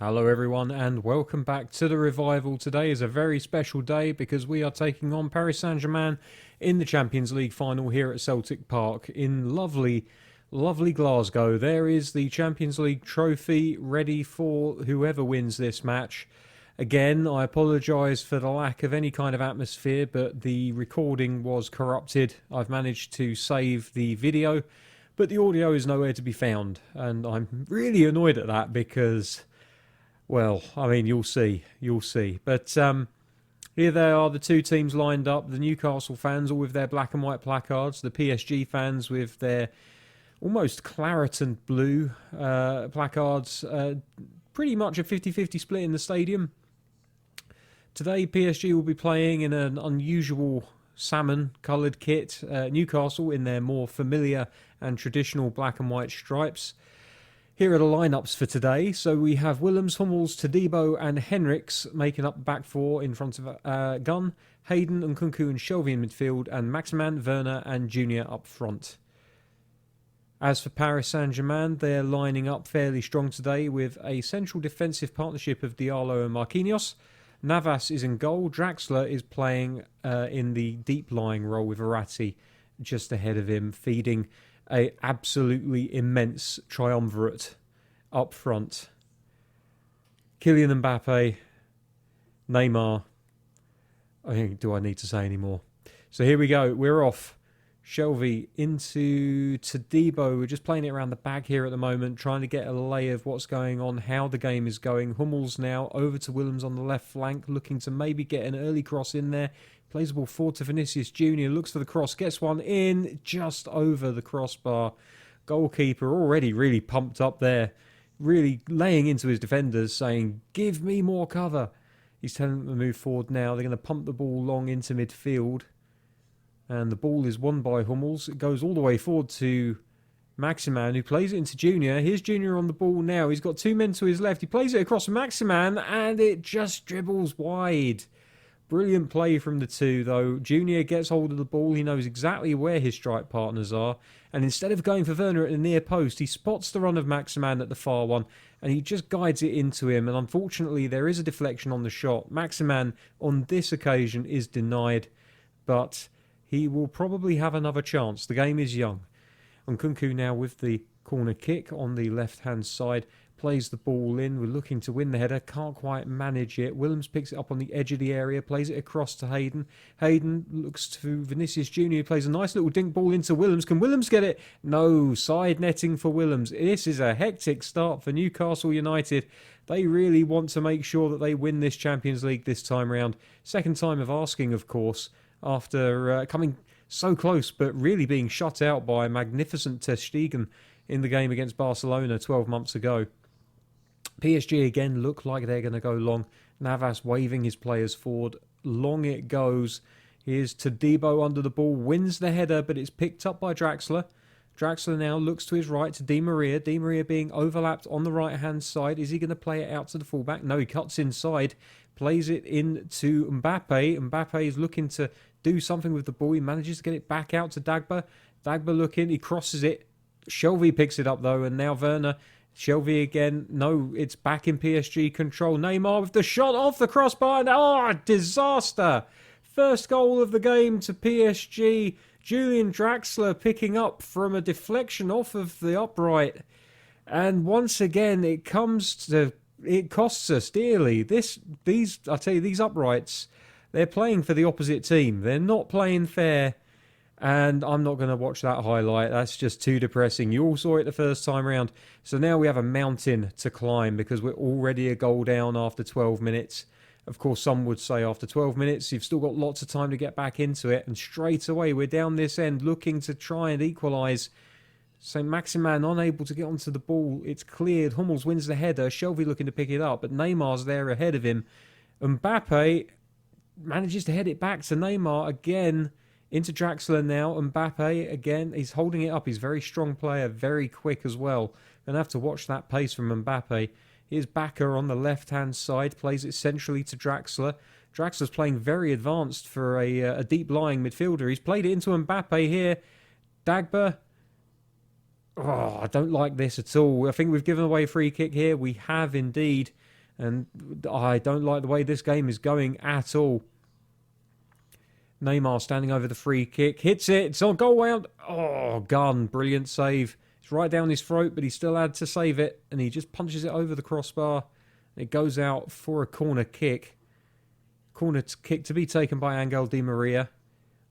Hello everyone and welcome back to the Revival. Today is a very special day because we are taking on Paris Saint-Germain in the Champions League final here at Celtic Park in lovely Glasgow. There is the Champions League trophy ready for whoever wins this match. Again, I apologise for the lack of any kind of atmosphere, but the recording was corrupted. I've managed to save the video, but the audio is nowhere to be found, and I'm really annoyed at that because, well, I mean, you'll see. But here they are, the two teams lined up. The Newcastle fans all with their black and white placards. The PSG fans with their almost claret and blue placards. Pretty much a 50-50 split in the stadium. Today, PSG will be playing in an unusual salmon-coloured kit. Newcastle in their more familiar and traditional black and white stripes. Here are the lineups for today. So we have Willems, Hummels, Todibo and Henriks making up the back four in front of Gunn, Hayden, Nkunku and Shelvey in midfield, and Maximin, Werner and Junior up front. As for Paris Saint-Germain, they're lining up fairly strong today with a central defensive partnership of Diallo and Marquinhos. Navas is in goal. Draxler is playing in the deep-lying role with Verratti just ahead of him, feeding a absolutely immense triumvirate up front. Kylian Mbappe, Neymar. Do I need to say any more? So here we go. We're off. Shelvey into Todibo. We're just playing it around the back here at the moment, trying to get a lay of what's going on, how the game is going. Hummels now over to Willems on the left flank, looking to maybe get an early cross in there. Plays the ball forward to Vinicius Junior, looks for the cross, gets one in just over the crossbar. Goalkeeper already really pumped up there, really laying into his defenders, saying, "Give me more cover." He's telling them to move forward now. They're going to pump the ball long into midfield. And the ball is won by Hummels. It goes all the way forward to Maximin, who plays it into Junior. Here's Junior on the ball now. He's got two men to his left. He plays it across Maximin, and it just dribbles wide. Brilliant play from the two, though. Junior gets hold of the ball. He knows exactly where his strike partners are. And instead of going for Werner at the near post, he spots the run of Maximin at the far one, and he just guides it into him. And unfortunately, there is a deflection on the shot. Maximin, on this occasion, is denied, but he will probably have another chance. The game is young. Nkunku now with the corner kick on the left-hand side. Plays the ball in. We're looking to win the header. Can't quite manage it. Willems picks it up on the edge of the area. Plays it across to Hayden. Hayden looks to Vinicius Junior. Plays a nice little dink ball into Willems. Can Willems get it? No. Side netting for Willems. This is a hectic start for Newcastle United. They really want to make sure that they win this Champions League this time round. Second time of asking, of course, after coming so close, but really being shut out by magnificent Ter Stegen in the game against Barcelona 12 months ago. PSG again look like they're going to go long. Navas waving his players forward. Long it goes. Here's Todibo under the ball. Wins the header, but it's picked up by Draxler. Draxler now looks to his right to Di Maria. Di Maria being overlapped on the right-hand side. Is he going to play it out to the fullback? No, he cuts inside. Plays it in to Mbappe. Mbappe is looking to do something with the ball. He manages to get it back out to Dagba. Dagba looking. He crosses it. Shelvey picks it up, though, and now Werner. Shelvey again. No, it's back in PSG control. Neymar with the shot off the crossbar. And, disaster. First goal of the game to PSG. Julian Draxler picking up from a deflection off of the upright. And once again, it costs us dearly. These uprights, they're playing for the opposite team. They're not playing fair. And I'm not going to watch that highlight. That's just too depressing. You all saw it the first time round. So now we have a mountain to climb because we're already a goal down after 12 minutes. Of course, some would say after 12 minutes, you've still got lots of time to get back into it. And straight away, we're down this end looking to try and equalise. So Maximin unable to get onto the ball. It's cleared. Hummels wins the header. Shelvey looking to pick it up, but Neymar's there ahead of him. Mbappe manages to head it back to Neymar again. Into Draxler now. Mbappe again. He's holding it up. He's a very strong player. Very quick as well. Gonna have to watch that pace from Mbappe. Here's Bakker on the left-hand side. Plays it centrally to Draxler. Draxler's playing very advanced for a deep-lying midfielder. He's played it into Mbappe here. Dagba. Oh, I don't like this at all. I think we've given away a free kick here. We have indeed. And I don't like the way this game is going at all. Neymar standing over the free kick. Hits it. It's on goal out. Oh, gun. Brilliant save. It's right down his throat, but he still had to save it. And he just punches it over the crossbar. It goes out for a corner kick. Corner kick to be taken by Angel Di Maria.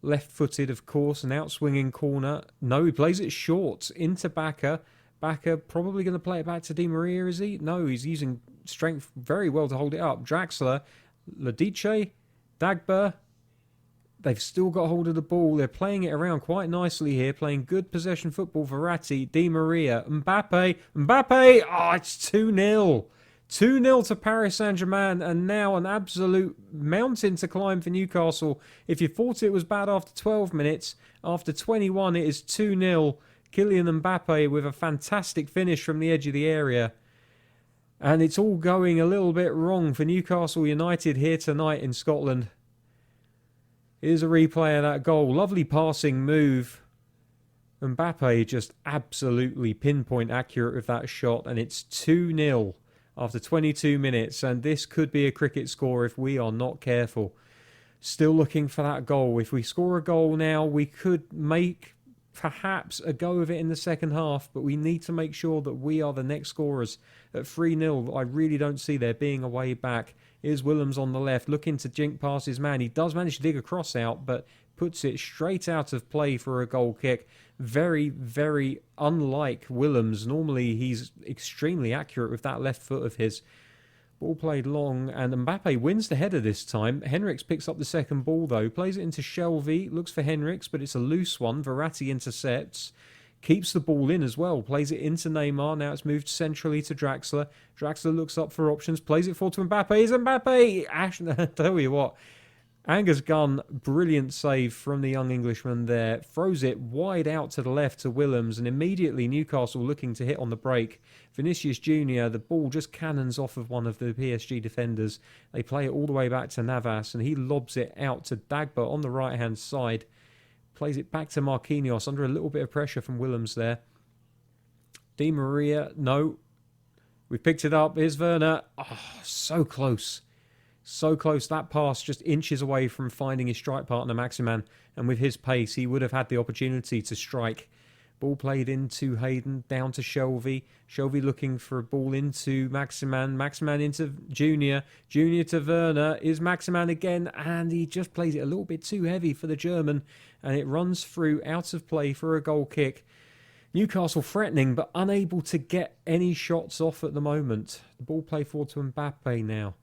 Left-footed, of course. An out-swinging corner. No, he plays it short into Bacca. Bacca probably going to play it back to Di Maria, is he? No, he's using strength very well to hold it up. Draxler, Ladice, Dagba. They've still got hold of the ball. They're playing it around quite nicely here. Playing good possession football. Verratti, Di Maria, Mbappe. Oh, it's 2-0. 2-0 to Paris Saint-Germain, and now an absolute mountain to climb for Newcastle. If you thought it was bad after 12 minutes, after 21 it is 2-0. Kylian Mbappe with a fantastic finish from the edge of the area. And it's all going a little bit wrong for Newcastle United here tonight in Scotland. Here's a replay of that goal. Lovely passing move. Mbappe just absolutely pinpoint accurate with that shot, and it's 2-0. After 22 minutes, and this could be a cricket score if we are not careful. Still looking for that goal. If we score a goal now, we could make perhaps a go of it in the second half, but we need to make sure that we are the next scorers. At 3-0, I really don't see there being a way back. Here's Willems on the left, looking to jink past his man. He does manage to dig a cross out, but puts it straight out of play for a goal kick. Very, very unlike Willems. Normally, he's extremely accurate with that left foot of his. Ball played long, and Mbappe wins the header this time. Henriks picks up the second ball, though. Plays it into Shelvey. Looks for Henriks, but it's a loose one. Verratti intercepts. Keeps the ball in as well. Plays it into Neymar. Now it's moved centrally to Draxler. Draxler looks up for options. Plays it forward to Mbappe. Is Mbappe! I tell you what. Anger's gun, brilliant save from the young Englishman there. Throws it wide out to the left to Willems, and immediately Newcastle looking to hit on the break. Vinicius Jr., the ball just cannons off of one of the PSG defenders. They play it all the way back to Navas, and he lobs it out to Dagba on the right-hand side. Plays it back to Marquinhos under a little bit of pressure from Willems there. Di Maria, no. We've picked it up. Here's Werner. Oh, so close. So close. That pass just inches away from finding his strike partner, Maximan. And with his pace, he would have had the opportunity to strike. Ball played into Hayden, down to Shelvey. Shelvey looking for a ball into Maximan. Maximan into Junior. Junior to Werner. Is Maximan again. And he just plays it a little bit too heavy for the German. And it runs through out of play for a goal kick. Newcastle threatening, but unable to get any shots off at the moment. The ball played forward to Mbappe now.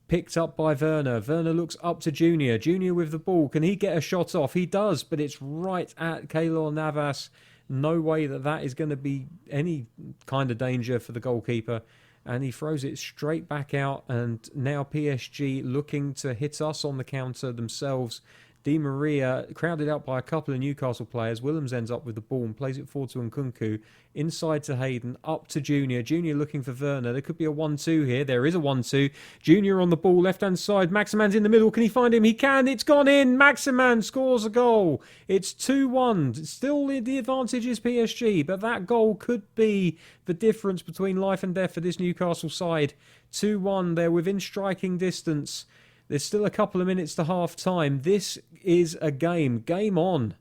Picked up by Werner. Werner looks up to Junior. Junior with the ball. Can he get a shot off? He does, but it's right at Keylor Navas. No way that is going to be any kind of danger for the goalkeeper. And he throws it straight back out. And now PSG looking to hit us on the counter themselves. Di Maria crowded out by a couple of Newcastle players. Willems ends up with the ball and plays it forward to Nkunku. Inside to Hayden, up to Junior. Junior looking for Werner. There could be a 1-2 here. There is a 1-2. Junior on the ball, left-hand side. Maximan's in the middle. Can he find him? He can. It's gone in. Maximan scores a goal. It's 2-1. Still the advantage is PSG, but that goal could be the difference between life and death for this Newcastle side. 2-1. They're within striking distance. There's still a couple of minutes to half-time. This is a game. Game on.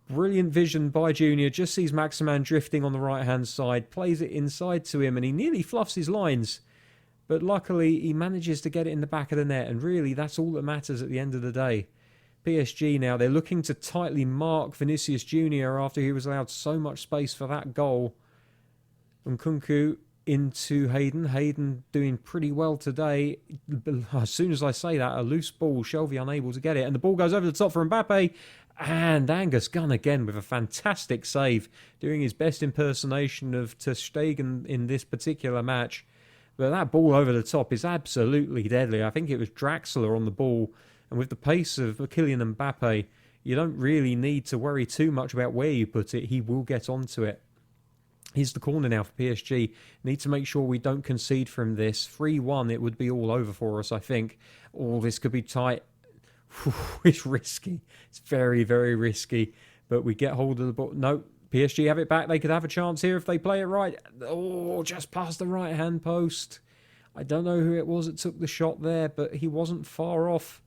Brilliant vision by Junior. Just sees Maximan drifting on the right-hand side. Plays it inside to him, and he nearly fluffs his lines. But luckily, he manages to get it in the back of the net. And really, that's all that matters at the end of the day. PSG now, they're looking to tightly mark Vinicius Jr. after he was allowed so much space for that goal. Nkunku into Hayden. Hayden doing pretty well today. As soon as I say that, a loose ball. Shelvey unable to get it. And the ball goes over the top for Mbappe. And Angus Gunn again with a fantastic save. Doing his best impersonation of Ter Stegen in this particular match. But that ball over the top is absolutely deadly. I think it was Draxler on the ball. And with the pace of Kylian Mbappe, you don't really need to worry too much about where you put it. He will get onto it. Here's the corner now for PSG. Need to make sure we don't concede from this. 3-1, it would be all over for us, I think. Oh, this could be tight. It's risky. It's very, very risky. But we get hold of the ball. No, PSG have it back. They could have a chance here if they play it right. Oh, just past the right-hand post. I don't know who it was that took the shot there, but he wasn't far off.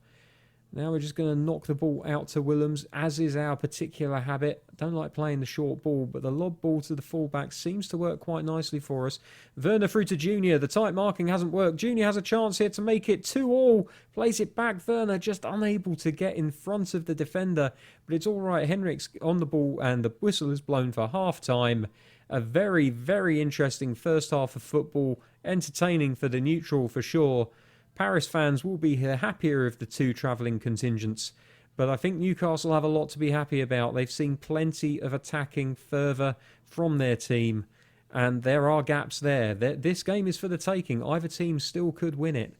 Now we're just going to knock the ball out to Willems, as is our particular habit. I don't like playing the short ball, but the lob ball to the fullback seems to work quite nicely for us. Werner through to Junior. The tight marking hasn't worked. Junior has a chance here to make it 2-2. Plays it back. Werner just unable to get in front of the defender. But it's all right. Henrik's on the ball, and the whistle is blown for half-time. A very, very interesting first half of football. Entertaining for the neutral for sure. Paris fans will be happier of the two travelling contingents, but I think Newcastle have a lot to be happy about. They've seen plenty of attacking further from their team, and there are gaps there. This game is for the taking. Either team still could win it.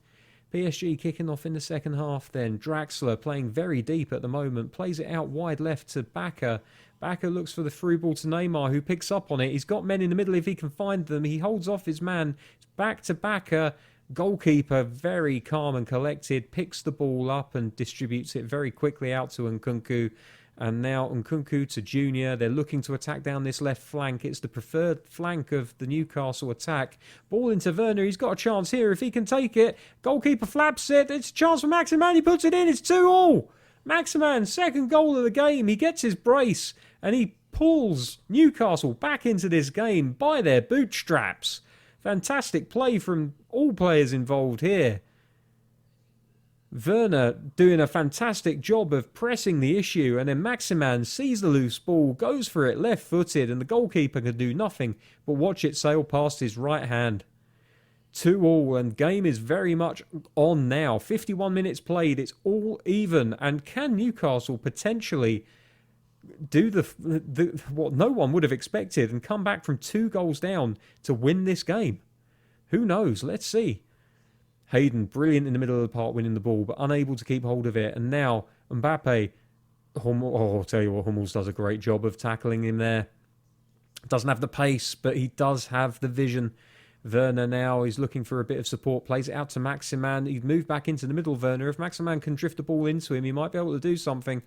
PSG kicking off in the second half then. Draxler playing very deep at the moment. Plays it out wide left to Bakker. Bakker looks for the through ball to Neymar, who picks up on it. He's got men in the middle if he can find them. He holds off his man. It's back to Bakker. Goalkeeper, very calm and collected, picks the ball up and distributes it very quickly out to Nkunku. And now Nkunku to Junior. They're looking to attack down this left flank. It's the preferred flank of the Newcastle attack. Ball into Werner. He's got a chance here if he can take it. Goalkeeper flaps it. It's a chance for Maximan. He puts it in. It's 2-2. Maximan's second goal of the game. He gets his brace and he pulls Newcastle back into this game by their bootstraps. Fantastic play from all players involved here. Werner doing a fantastic job of pressing the issue, and then Maximan sees the loose ball, goes for it left-footed, and the goalkeeper can do nothing but watch it sail past his right hand. 2-2, and game is very much on now. 51 minutes played, it's all even, and can Newcastle potentially do what no one would have expected and come back from 2 goals down to win this game? Who knows? Let's see. Hayden, brilliant in the middle of the park, winning the ball, but unable to keep hold of it. And now Mbappe, I'll tell you what, Hummels does a great job of tackling him there. Doesn't have the pace, but he does have the vision. Werner now is looking for a bit of support, plays it out to Maximan. He's moved back into the middle, Werner. If Maximan can drift the ball into him, he might be able to do something.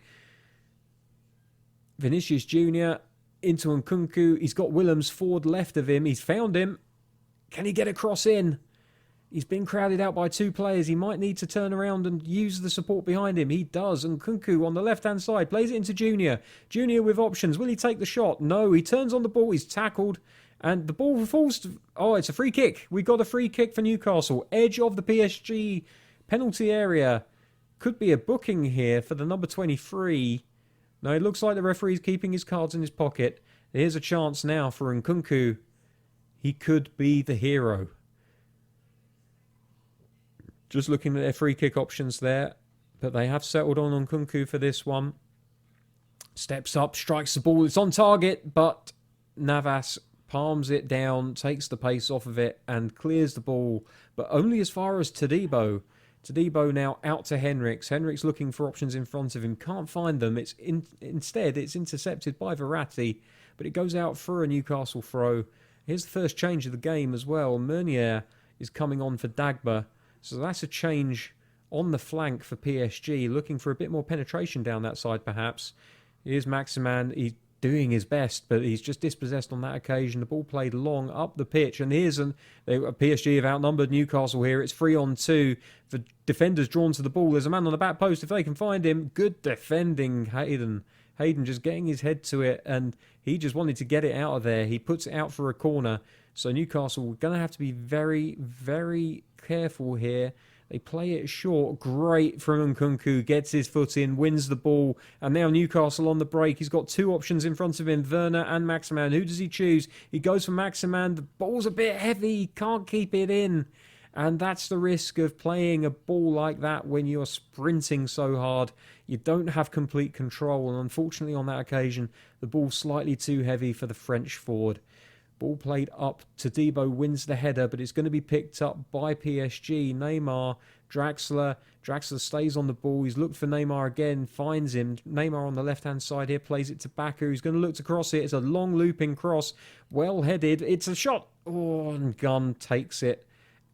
Vinicius Junior into Nkunku. He's got Willems forward left of him. He's found him. Can he get a cross in? He's been crowded out by 2 players. He might need to turn around and use the support behind him. He does. Nkunku on the left-hand side plays it into Junior. Junior with options. Will he take the shot? No. He turns on the ball. He's tackled. And the ball falls to... Oh, it's a free kick. We got a free kick for Newcastle. Edge of the PSG penalty area. Could be a booking here for the number 23. No, it looks like the referee's keeping his cards in his pocket. Here's a chance now for Nkunku. He could be the hero. Just looking at their free kick options there. But they have settled on Nkunku for this one. Steps up, strikes the ball. It's on target, but Navas palms it down, takes the pace off of it, and clears the ball. But only as far as Todibo. Todibo now out to Henriks. Henriks looking for options in front of him. Can't find them. Instead, it's intercepted by Verratti. But it goes out for a Newcastle throw. Here's the first change of the game as well. Meunier is coming on for Dagba. So that's a change on the flank for PSG. Looking for a bit more penetration down that side, perhaps. Here's Maximan. He's doing his best, but he's just dispossessed on that occasion. The ball played long up the pitch. And here's PSG have outnumbered Newcastle here. It's 3-on-2. The defender's drawn to the ball. There's a man on the back post. If they can find him, good defending, Hayden. Hayden just getting his head to it, and he just wanted to get it out of there. He puts it out for a corner. So Newcastle are going to have to be very, very careful here. They play it short. Great from Nkunku. Gets his foot in, wins the ball. And now Newcastle on the break. He's got 2 options in front of him, Werner and Maximan. Who does he choose? He goes for Maximan. The ball's a bit heavy. He can't keep it in. And that's the risk of playing a ball like that when you're sprinting so hard. You don't have complete control. And unfortunately on that occasion, the ball's slightly too heavy for the French forward. Ball played up. Todibo wins the header, but it's going to be picked up by PSG. Neymar, Draxler. Draxler stays on the ball. He's looked for Neymar again, finds him. Neymar on the left-hand side here, plays it to Bakker, who's going to look to cross it. It's a long looping cross. Well headed. It's a shot. Oh, and Gunn takes it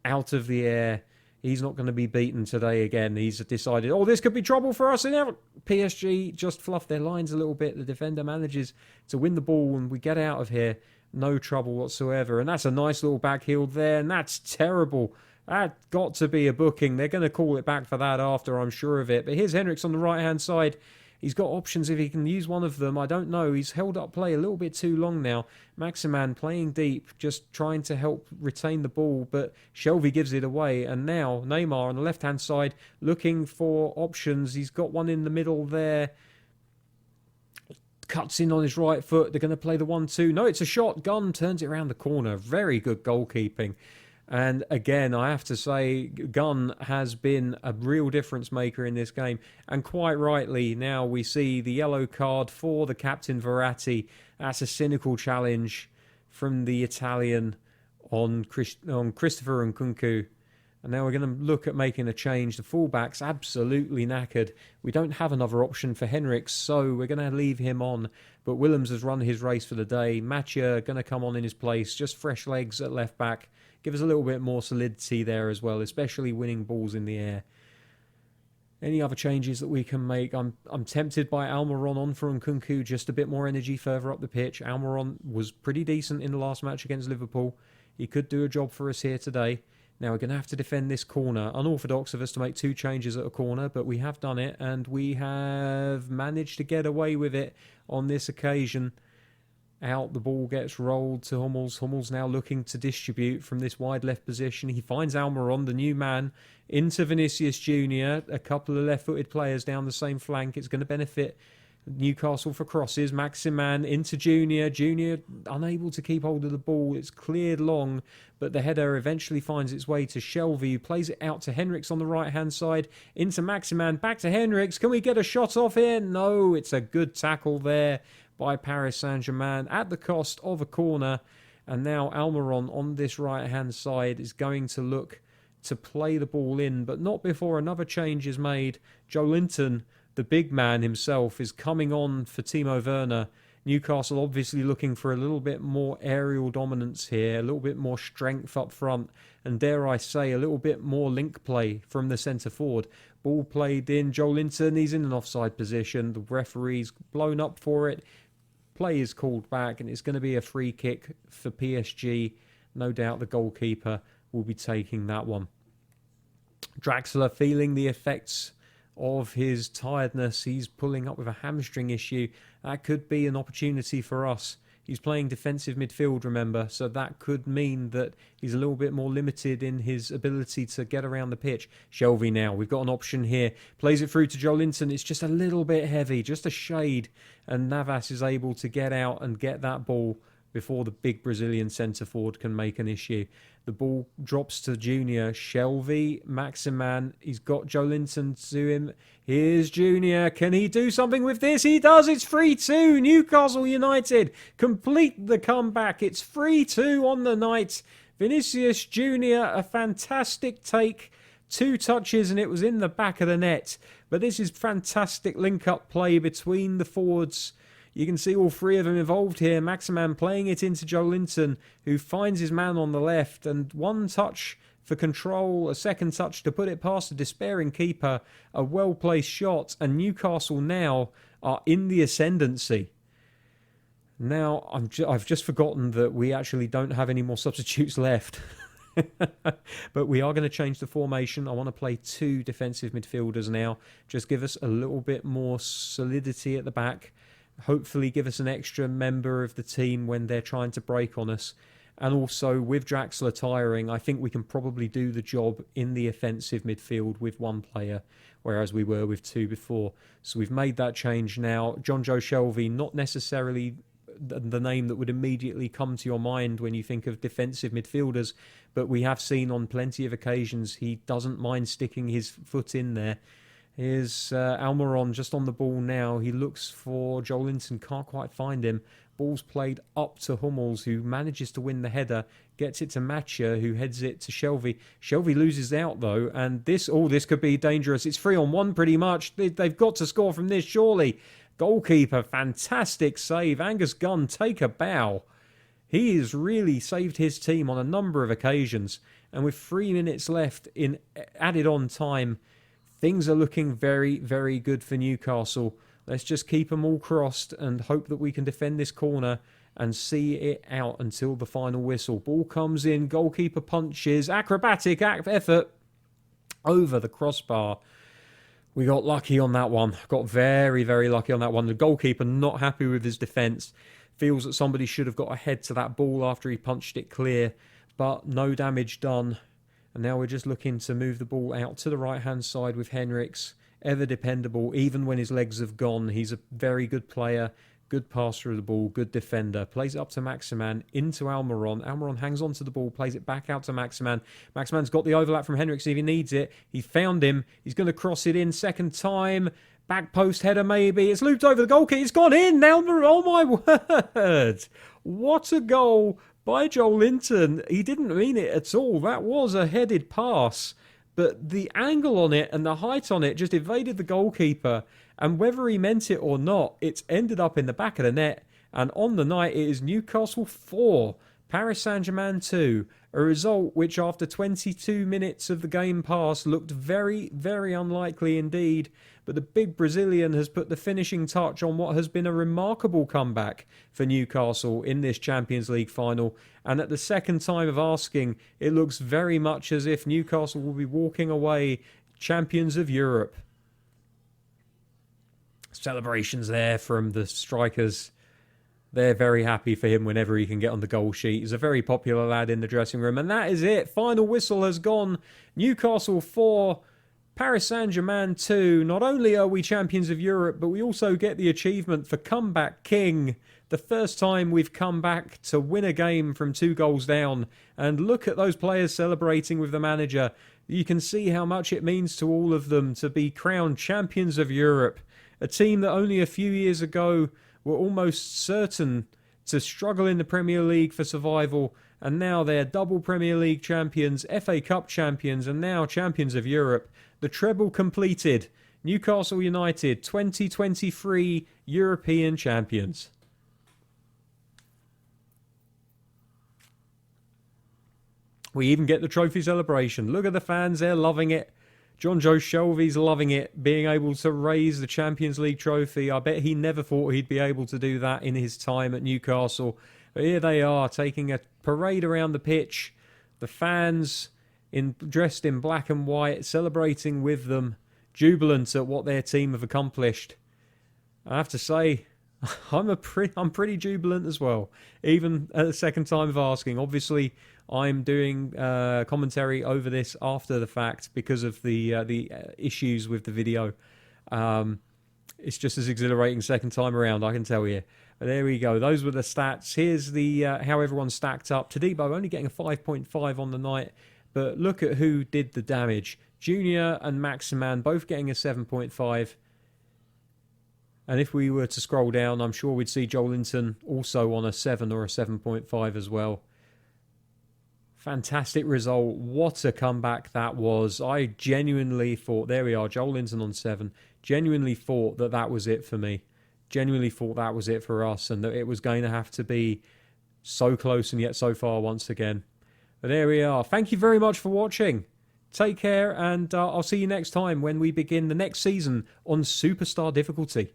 out of the air. He's not going to be beaten today again. He's decided, oh, this could be trouble for us. And now PSG just fluff their lines a little bit. The defender manages to win the ball, and we get out of here. No trouble whatsoever. And that's a nice little back heel there. And that's terrible. That got to be a booking. They're going to call it back for that after, I'm sure of it. But here's Hendricks on the right-hand side. He's got options if he can use one of them. I don't know. He's held up play a little bit too long now. Maximan playing deep, just trying to help retain the ball, but Shelvey gives it away. And now Neymar on the left-hand side looking for options. He's got one in the middle there. Cuts in on his right foot. They're going to play the 1-2. No, it's a shot. Gunn turns it around the corner. Very good goalkeeping. And again, I have to say, Gunn has been a real difference maker in this game. And quite rightly, now we see the yellow card for the captain Verratti. That's a cynical challenge from the Italian on Christopher Nkunku. And now we're going to look at making a change. The fullback's absolutely knackered. We don't have another option for Henricks, so we're going to leave him on. But Willems has run his race for the day. Mathieu going to come on in his place. Just fresh legs at left back. Give us a little bit more solidity there as well, especially winning balls in the air. Any other changes that we can make? I'm tempted by Almiron on for Nkunku, just a bit more energy further up the pitch. Almiron was pretty decent in the last match against Liverpool. He could do a job for us here today. Now we're going to have to defend this corner. Unorthodox of us to make 2 changes at a corner, but we have done it, and we have managed to get away with it on this occasion. Out, the ball gets rolled to Hummels. Hummels now looking to distribute from this wide left position. He finds Almiron, the new man, into Vinicius Jr. A couple of left-footed players down the same flank. It's going to benefit Newcastle for crosses. Maximan into Junior. Junior unable to keep hold of the ball. It's cleared long, but the header eventually finds its way to Shelvey, who plays it out to Henricks on the right-hand side. Into Maximan. Back to Henricks. Can we get a shot off here? No, it's a good tackle there by Paris Saint-Germain at the cost of a corner. And now Almiron on this right-hand side is going to look to play the ball in, but not before another change is made. Joelinton, the big man himself, is coming on for Timo Werner. Newcastle obviously looking for a little bit more aerial dominance here, a little bit more strength up front, and dare I say, a little bit more link play from the centre forward. Ball played in. Joelinton, he's in an offside position. The referee's blown up for it. Play is called back, and it's going to be a free kick for PSG. No doubt the goalkeeper will be taking that one. Draxler feeling the effects of his tiredness. He's pulling up with a hamstring issue. That could be an opportunity for us. He's playing defensive midfield, remember, so that could mean that he's a little bit more limited in his ability to get around the pitch. Shelvey now, we've got an option here. Plays it through to Joelinton. It's just a little bit heavy, just a shade, and Navas is able to get out and get that ball before the big Brazilian centre-forward can make an issue. The ball drops to Junior. Shelvey, Maximan, he's got Joelinton to him. Here's Junior. Can he do something with this? He does. It's 3-2. Newcastle United complete the comeback. It's 3-2 on the night. Vinicius Junior, a fantastic take. 2 touches and it was in the back of the net. But this is fantastic link-up play between the forwards. You can see all 3 of them involved here. Maximan playing it into Joelinton, who finds his man on the left. And 1 touch for control, a 2nd touch to put it past a despairing keeper. A well-placed shot. And Newcastle now are in the ascendancy. Now, I've just forgotten that we actually don't have any more substitutes left. But we are going to change the formation. I want to play 2 defensive midfielders now. Just give us a little bit more solidity at the back. Hopefully give us an extra member of the team when they're trying to break on us. And also, with Draxler tiring, I think we can probably do the job in the offensive midfield with 1 player, whereas we were with 2 before. So we've made that change now. John Joe Shelvey, not necessarily the name that would immediately come to your mind when you think of defensive midfielders, but we have seen on plenty of occasions he doesn't mind sticking his foot in there. Here's Almiron just on the ball now. He looks for Joelinton, can't quite find him. Ball's played up to Hummels, who manages to win the header. Gets it to Mathieu, who heads it to Shelvey. Shelvey loses out, though, and this could be dangerous. It's 3-on-1 pretty much. They've got to score from this, surely. Goalkeeper, fantastic save. Angus Gunn, take a bow. He has really saved his team on a number of occasions. And with 3 minutes left in added on time, things are looking very, very good for Newcastle. Let's just keep them all crossed and hope that we can defend this corner and see it out until the final whistle. Ball comes in, goalkeeper punches, acrobatic effort over the crossbar. We got lucky on that one. Got very, very lucky on that one. The goalkeeper not happy with his defence. Feels that somebody should have got ahead to that ball after he punched it clear. But no damage done. And now we're just looking to move the ball out to the right-hand side with Henriks. Ever dependable, even when his legs have gone. He's a very good player. Good passer of the ball, good defender. Plays it up to Maximan, into Almiron. Almiron hangs on to the ball, plays it back out to Maximan. Maximan's got the overlap from Henriks if he needs it. He found him. He's going to cross it in second time. Back post header maybe. It's looped over the goalkeeper. It's gone in. Almiron, oh my word. What a goal by Joel Linton. He didn't mean it at all. That was a headed pass. But the angle on it and the height on it just evaded the goalkeeper. And whether he meant it or not, it's ended up in the back of the net. And on the night, it is Newcastle 4, Paris Saint-Germain 2. A result which, after 22 minutes of the game pass, looked very, very unlikely indeed. But the big Brazilian has put the finishing touch on what has been a remarkable comeback for Newcastle in this Champions League final. And at the second time of asking, it looks very much as if Newcastle will be walking away champions of Europe. Celebrations there from the strikers. They're very happy for him whenever he can get on the goal sheet. He's a very popular lad in the dressing room. And that is it. Final whistle has gone. Newcastle 4, Paris Saint-Germain 2. Not only are we champions of Europe, but we also get the achievement for comeback king. The first time we've come back to win a game from 2 goals down. And look at those players celebrating with the manager. You can see how much it means to all of them to be crowned champions of Europe. A team that only a few years ago were almost certain to struggle in the Premier League for survival, and now they're double Premier League champions, FA Cup champions, and now champions of Europe. The treble completed. Newcastle United, 2023 European champions. We even get the trophy celebration. Look at the fans, they're loving it. John Joe Shelby's loving it, being able to raise the Champions League trophy. I bet he never thought he'd be able to do that in his time at Newcastle. But here they are, taking a parade around the pitch. The fans dressed in black and white, celebrating with them, jubilant at what their team have accomplished. I have to say, I'm pretty jubilant as well, even at the second time of asking. Obviously, I'm doing commentary over this after the fact because of the issues with the video. It's just as exhilarating second time around, I can tell you. But there we go. Those were the stats. Here's the how everyone stacked up. Tadibo only getting a 5.5 on the night, but look at who did the damage. Junior and Maximan both getting a 7.5. And if we were to scroll down, I'm sure we'd see Joel Linton also on a 7 or a 7.5 as well. Fantastic result. What a comeback that was. I genuinely thought, there we are, Joel Linton on 7. Genuinely thought that that was it for me. Genuinely thought that was it for us and that it was going to have to be so close and yet so far once again. But there we are. Thank you very much for watching. Take care and I'll see you next time when we begin the next season on Superstar difficulty.